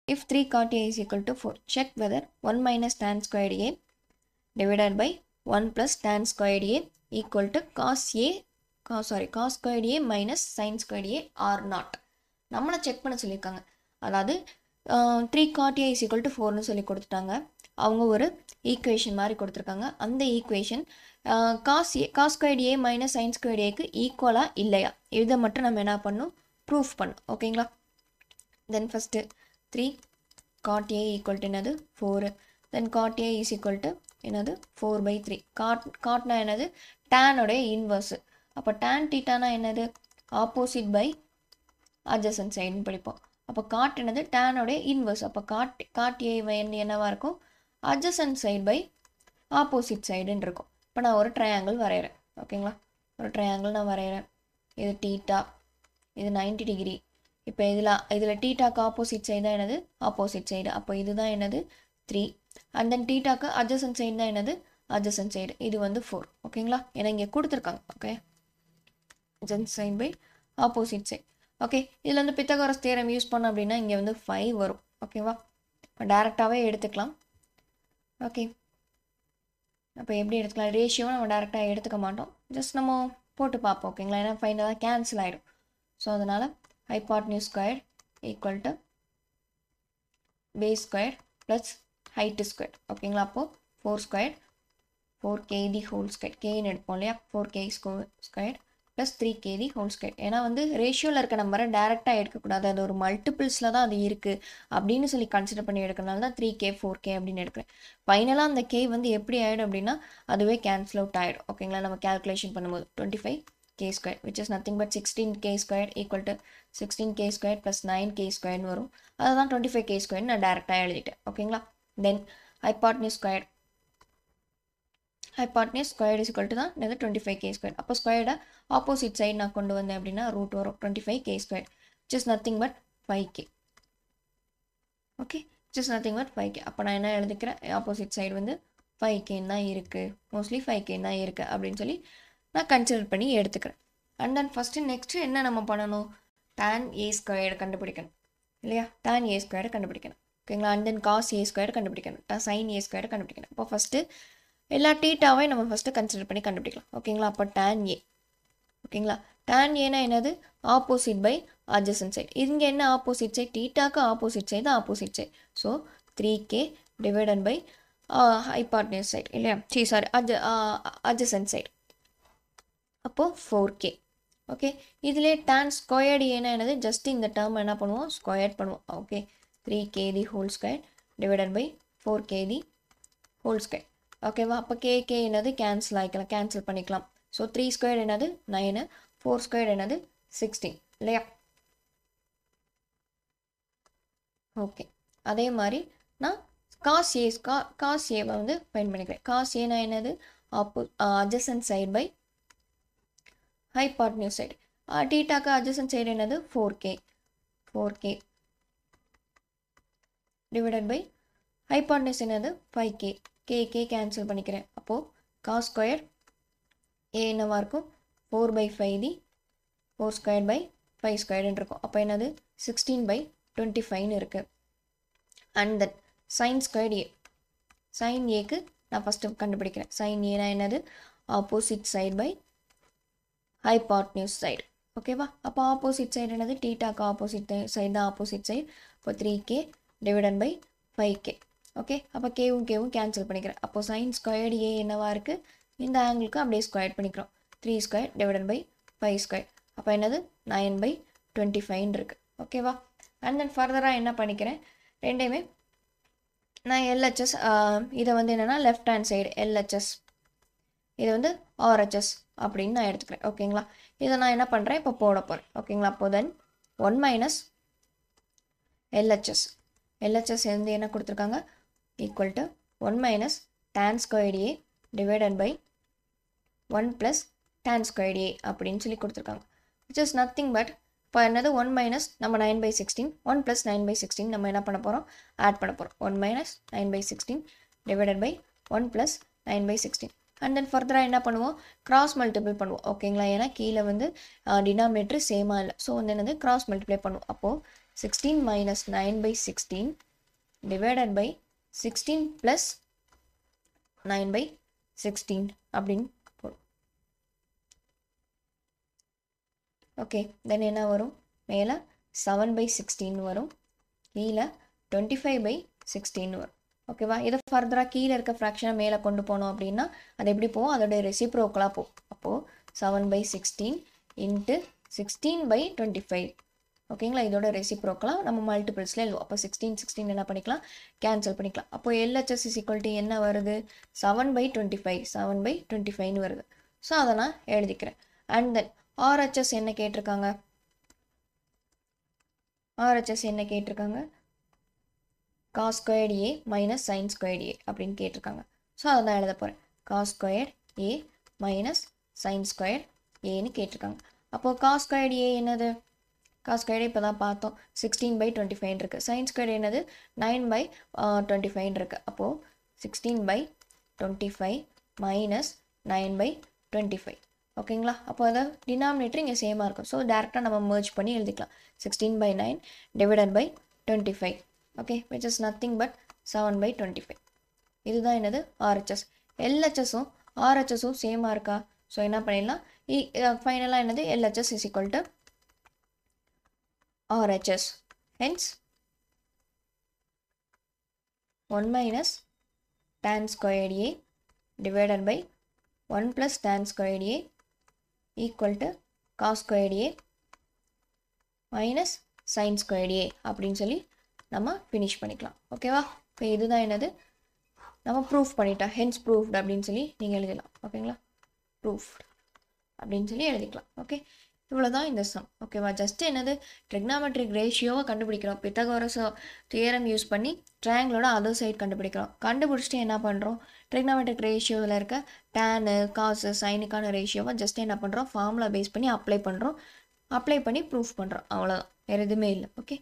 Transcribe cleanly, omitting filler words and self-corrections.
If 3 cot A is equal to 4, check whether 1 minus tan squared A divided by 1 plus tan squared A equal to cos squared A minus sin squared A or not. நம்மளை check பண்ண சொல்லியிருக்காங்க. அதாவது 3 cot A is equal to 4னு சொல்லி கொடுத்துட்டாங்க. அவங்க ஒரு equation மாதிரி கொடுத்துருக்காங்க. அந்த equation cos squared A minus sin squared ஏக்கு ஈக்குவலாக இல்லையா, இதை மட்டும் நம்ம என்ன பண்ணணும், ப்ரூஃப் பண்ணணும். ஓகேங்களா. தென் first 3 cot A equal to என்னது 4. தென் cot A is equal to என்னது 4/3. காட்னா என்னது, டேனோடைய இன்வர்ஸு. அப்போ டேன் தீட்டானா என்னது, ஆப்போசிட் பை அட்ஜசன்ட் சைடுன்னு படிப்போம். அப்போ காட் என்னது, டேனோடைய இன்வர்ஸ். அப்போ காட் ஏ என்னவா இருக்கும், அட்ஜசன்ட் சைடு பை ஆப்போசிட் சைடுன்னு இருக்கும். இப்போ நான் ஒரு ட்ரையாங்கிள் வரைகிறேன். ஓகேங்களா, ஒரு ட்ரையாங்கிள் நான் வரைகிறேன். இது டீட்டா, இது 90 டிகிரி. இப்போ இதில் டீட்டாக்கு ஆப்போசிட் சைடு தான் என்னது, ஆப்போசிட் சைடு. அப்போ இதுதான் என்னது 3. அண்ட் தென் டீட்டாக்கு அட்ஜசன்ட் சைடு தான் என்னது, அட்ஜசன்ட் சைடு. இது வந்து 4. ஓகேங்களா, ஏன்னா இங்கே கொடுத்துருக்காங்க. Okay, adjacent side by opposite side. Okay, இதில் வந்து பித்தகோரஸ் தியரம் யூஸ் பண்ணோம் அப்படின்னா இங்கே வந்து 5 வரும். ஓகேவா, இப்போ டேரெக்டாகவே எடுத்துக்கலாம். ஓகே, அப்போ எப்படி எடுத்துக்கலாம், ரேஷியோவை நம்ம டேரெக்டாக எடுத்துக்க மாட்டோம், ஜஸ்ட் நம்ம போட்டு பார்ப்போம். ஓகேங்களா, ஏன்னா ஃபைனலாக கேன்சல் ஆகிடும். ஸோ அதனால் hypotenuse squared equal to base squared plus height squared. ஓகேங்களா, அப்போது 4 squared 4kd whole squared, kன்னு எடுப்போம் இல்லையா, 4k squared plus 3kd whole squared. ஏன்னா வந்து ரேஷியோவில் இருக்க நம்பரை டேரெக்டாக எடுக்கக்கூடாது, அது ஒரு மல்டிபிள்ஸில் தான் அது இருக்குது அப்படின்னு சொல்லி கன்சிடர் பண்ணி எடுக்கிறனால தான் 3k 4k அப்படின்னு எடுக்கிறேன். ஃபைனலாக அந்த k வந்து எப்படி ஆகிடும் அப்படின்னா அதுவே கேன்சல் அவுட் ஆகிடும். ஓகேங்களா, நம்ம கேல்குலேஷன் பண்ணும்போது 25k squared which is nothing but 16k squared equal to 16k squared plus 9k squared வரும். அதுதான் 25k squared நான் டேரெக்டாக எழுதிட்டேன். ஓகேங்களா, தென் hypotenuse squared is equal to தான் என்னது 25k squared. அப்போ ஸ்கொயர்டை ஆப்போசிட் சைடு நான் கொண்டு வந்தேன் அப்படின்னா ரூட் வரும் 25k squared which is nothing but 5k. Okay, which is nothing but 5k. அப்போ நான் என்ன எழுதிக்கிறேன், ஆப்போசிட் சைடு வந்து 5kன்னு தான் இருக்குது, மோஸ்ட்லி 5kன்னு தான் இருக்குது அப்படின்னு சொல்லி நான் கன்சிடர் பண்ணி எடுத்துக்கிறேன். அண்ட் தென் ஃபஸ்ட்டு நெக்ஸ்ட்டு என்ன நம்ம பண்ணணும், tan a ஸ்கொயர்டு கண்டுபிடிக்கணும் இல்லையா, tan a ஸ்கொயர்டு கண்டுபிடிக்கணும். ஓகேங்களா, and then cos a squared கண்டுபிடிக்கணும், sin a ஸ்கொயர்டு கண்டுபிடிக்கணும். இப்போ ஃபஸ்ட்டு எல்லா டீட்டாவே நம்ம ஃபஸ்ட்டு கன்சிடர் பண்ணி கண்டுபிடிக்கலாம். ஓகேங்களா, அப்போ tan a. ஓகேங்களா, tan ஏனா என்னது, ஆப்போசிட் பை அட்ஜசன்ட் சைடு. இங்கே என்ன ஆப்போசிட் சைடு, டீட்டாக்கு ஆப்போசிட் சைடு தான் opposite side. So 3k divided by hypotenuse side இல்லையா, சாரி அட்ஜசன்ட் சைடு. அப்போது 4k. ஓகே, இதிலே tan ஸ்கொயர்டு ஏன்னா என்னது, ஜஸ்ட் இந்த டேர்ம் என்ன பண்ணுவோம், ஸ்கொயர்ட் பண்ணுவோம். Okay, 3kd whole square divided by 4kd whole square. ஓகேவா, அப்போ k என்னது கேன்சல் ஆகிக்கலாம், கேன்சல் பண்ணிக்கலாம். ஸோ 3 ஸ்கொயர் என்னது 9, 4 ஸ்கொயர் என்னது 16 இல்லையா. ஓகே, அதே மாதிரி நான் காஸ் ஏவை வந்து ஃபைண்ட் பண்ணிக்கிறேன். காஸ் ஏனா என்னது, adjacent side by hypotenuse side. டீட்டாக்கு அட்ஜசன்ட் சைடு என்னது 4k டிவைடட் பை ஹைபாட்னியூஸ் என்னது 5k. k கேன்சல் பண்ணிக்கிறேன். அப்போது காஸ் ஸ்கொயர் ஏ என்னவா இருக்கும், 4/5d 4 ஸ்கொயர் பை 5 ஸ்கொயர்டுன்னு இருக்கும். அப்போ என்னது 16/25ன்னு இருக்குது. And then sine squared A, sine ஏக்கு நான் ஃபஸ்ட்டு கண்டுபிடிக்கிறேன். சைன் ஏனா என்னது, opposite side by hypotenuse side. ஓகேவா, அப்போ ஆப்போசிட் சைடு என்னது, டீட்டாக்கு ஆப்போசிட் சைடு தான் ஆப்போசிட் சைடு. இப்போ 3k டிவைடன் பை 5k. ஓகே, அப்போ கேவும் கேன்சல் பண்ணிக்கிறேன். அப்போது சைன் ஸ்கொயர்டு ஏ என்னவா இருக்குது, இந்த ஆங்கிளுக்கு அப்படியே ஸ்கொயர் பண்ணிக்கிறோம். 3 ஸ்கொயர் டிவைடன் பை 5 ஸ்கொயர். அப்போ என்னது 9/25 இருக்குது. ஓகேவா, அண்ட் தென் ஃபர்தராக என்ன பண்ணிக்கிறேன், ரெண்டையுமே நான் எல்ஹெச்எஸ், இதை வந்து என்னென்னா லெஃப்ட் ஹேண்ட் சைடு எல்ஹெச்எஸ், இதை வந்து ஆர்ஹெச்எஸ் அப்படின்னு நான் எடுத்துக்கிறேன். ஓகேங்களா, இதை நான் என்ன பண்ணுறேன், இப்போ போட போகிறேன். ஓகேங்களா, அப்போ தென் 1 மைனஸ் எல்ஹெச்எஸ் வந்து என்ன கொடுத்துருக்காங்க, equal to 1 minus tan squared A divided by 1 plus tan squared A அப்படின்னு சொல்லி கொடுத்துருக்காங்க. விச் இஸ் நத்திங் பட், இப்போ என்னது 1 மைனஸ் நம்ம 9/16, 1 ப்ளஸ் 9/16 நம்ம என்ன பண்ண போகிறோம், ஆட் பண்ண போகிறோம். 1 minus 9/16 divided by 1 plus 9/16. And then ஃபர்தராக என்ன பண்ணுவோம், கிராஸ் மல்டிபிள் பண்ணுவோம். ஓகேங்களா, ஏன்னா கீழே வந்து டினாமினேட்டர் சேமாக இல்லை. ஸோ வந்து என்னது கிராஸ் மல்டிப்ளை பண்ணுவோம். அப்போது 16 minus 9 by 16 divided by 16 plus 9 by 16 அப்படின்னு போடும். ஓகே, தென் என்ன வரும்? மேலே 7 by 16 வரும், கீழே 25 by 16 வரும். ஓகேவா? இதை ஃபர்தராக கீழே இருக்க ஃப்ராக்ஷனை மேலே கொண்டு போனோம் அப்படின்னா அது எப்படி போகும்? அதோட ரெசிப்ரோக்கலாக போகும். அப்போது 7 by 16 இன்ட்டு 16 by 25. ஓகேங்களா? இதோட ரெசிப்ரோக்கலாக நம்ம மல்டிபிள்ஸில் எழுதுவோம். அப்போ 16 என்ன பண்ணிக்கலாம்? கேன்சல் பண்ணிக்கலாம். அப்போ LHS இஸ் ஈக்குவல் டு என்ன வருது? 7 by 25, 7 by 25 வருது. ஸோ அதை நான் எழுதிக்கிறேன். அண்ட் தென் RHS என்ன கேட்டிருக்காங்க? RHS என்ன கேட்டிருக்காங்க? cos squared A minus sin squared A அப்படின்னு கேட்டிருக்காங்க. ஸோ அதை தான் எழுத போகிறேன். cos squared A minus sin squared Aன்னு கேட்டிருக்காங்க. அப்போது cos squared A என்னது? cos squared இப்போ தான் பார்த்தோம், 16 by 25 இருக்குது. sin squared என்னது? 9 by 25 இருக்குது. அப்போது 16 by 25 minus 9 by 25. ஓகேங்களா? அப்போ அதை டினாமினேட்டர் இங்கே சேமாக இருக்கும். ஸோ டேரெக்டாக நம்ம merge பண்ணி எழுதிக்கலாம். 16 by 9 divided by 25. Okay, which is nothing but 7 by 25. இதுதான் என்னது? RHS. LHSும் RHSும் சேமாக இருக்கா? ஸோ என்ன பண்ணிடலாம்? ஃபைனலாக என்னது? LHS is equal to RHS. Hence 1 minus tan squared A divided by 1 plus tan squared A equal to cos squared A minus sin squared A அப்படின்னு சொல்லி நம்ம ஃபினிஷ் பண்ணிக்கலாம். ஓகேவா? இப்போ இதுதான் என்னது? நம்ம ப்ரூஃப் பண்ணிட்டோம். ஹென்ஸ் ப்ரூஃப்ட் அப்படின்னு சொல்லி நீங்கள் எழுதலாம். ஓகேங்களா? ப்ரூஃப்ட் அப்படின்னு சொல்லி எழுதிக்கலாம். ஓகே, இவ்வளோதான் இந்த சம். ஓகேவா? ஜஸ்ட் என்னது? ட்ரிக்னாமெட்ரிக் ரேஷியோவை கண்டுபிடிக்கிறோம். பித்தகோரஸ் தியரம் யூஸ் பண்ணி ட்ரையாங்கிளோட அதர் சைட் கண்டுபிடிக்கிறோம். கண்டுபிடிச்சிட்டு என்ன பண்ணுறோம்? ட்ரிக்னாமெட்ரிக் ரேஷியோவில் இருக்க டேனு காசு சைனுக்கான ரேஷியோவை ஜஸ்ட் என்ன பண்ணுறோம்? ஃபார்முலா பேஸ் பண்ணி அப்ளை பண்ணுறோம். அப்ளை பண்ணி ப்ரூஃப் பண்ணுறோம். அவ்வளோதான், வேறு எதுவுமே இல்லை. ஓகே.